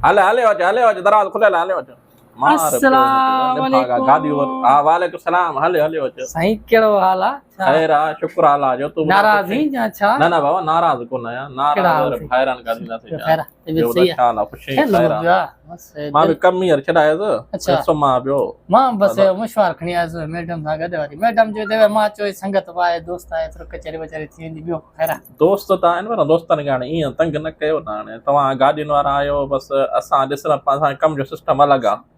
हले हले अच दरवाज़ो खुलियल आहे, हले अच। अस्सलाम वालेकुम। गाड़ी हा वालेकुम सलाम, हले अच। साईं कहिड़ो हाल आहे? खैर आहे, शुक्र आहे अल्लाह जो। तूं नाराज़ ही या छा? न न बाबा नाराज़ कोन आहियां, नाराज़ भाइरनि कर ॾींदासीं। खैर तबियत सही छा हाल आहे? ख़ुशी है खैर आहे। बस मां बि कमु हींअर छॾायुसि, अच्छा। सुम्हां पियो। मां बस मशवार खणी आयुसि मैडम सां गॾु वारी मैडम जो देवे मां चयो संगत पाए दोस्त आहे थोरो कचहरी वचहरी थी वेंदी। ॿियो खैर आहे? दोस्त त आहिनि पर दोस्तनि खे हाणे ईअं तंग न कयो न। हाणे तव्हां गाॾियुनि वारा आहियो, बसि असां ॾिसण असांजे कम जो सिस्टम अलॻि आहे।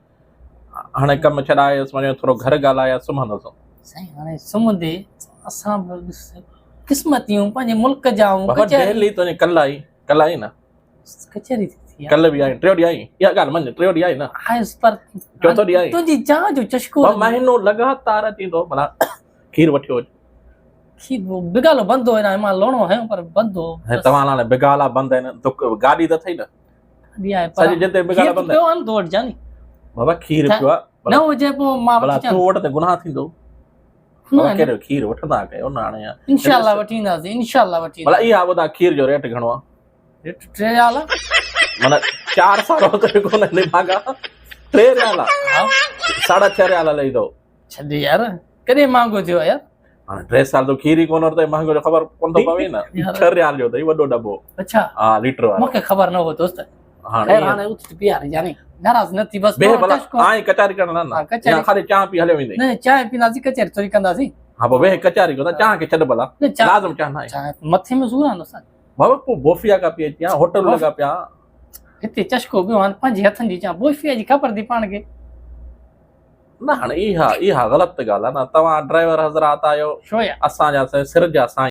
हाणे कमु छॾायोसि, वञो थोरो घर ॻाल्हाया सुम्हंदुसि। साईं हाणे सुम्हंदे असां क़िस्मतियूं पंहिंजे मुल्क जा बाबा दिल्ली तो कल्ह आई न, कचहरी थी कल्ह बि आई, टियों ॾींहुं आई। इहा ॻाल्हि मञ, टियों ॾींहुं आई न, आयुसि पर चौथों ॾींहुं आई। तुंहिंजी चाह जो चश्को महीनो लगातार थींदो भला खीर वठी अच। खीर बिगालो बंदि हो मां लोणो है पर बंदि हो। तव्हां हाणे बिगाला बंदि आहिनि, गाॾी त अथई न, सॼी जिते बिगाला बंदि आहे तो वटि जानी बाबा खीर पियो आहे न हुजे पोइ मां भला वठी तूं वटि त गुनाह थींदो। कहिड़ो खीर वठंदा कयो न हाणे यार, इंशाल्लाह वठी ईंदासीं, इंशाल्लाह वठी भला इहा ॿुधा खीर जो रेट घणो आहे? रेट 3 रियाल माना 4 साल होते कोन निभागा 3 रियाल 6.5 रियाल लई दो छॾ यार कॾहिं महांगो थियो यार। हाणे 3 साल तो खीर ई कोन वरितो महांगो जो ख़बर कोन थो पवे न। 6 रियाल जो अथई वॾो दॿो। अच्छा हा लीटर वारो। मूंखे ख़बर न हो दोस्त। हाणे उठ प्यार यानी नाराज़ न थी बस बे भला आई कचहरी करण न या खाली चाह पी हले वेंदे। न चाय पींदासीं कचहरी थोरी कंदासीं। हा पोइ वे कचहरी को चाह के छॾ भला लाज़म चाह ना चाय मथे में सूर आंदो सा बाबा को बोफिया का पिए या होटल लगा पिया हिते चश्को बियो हाणे पंहिंजे हथनि जी चाह बोफिया जी ख़बर थी पाण खे न। हाणे इहा ग़लति ॻाल्हि आहे न। तव्हां ड्राइवर हज़रात आहियो, छो या असांजा सिर जा साईं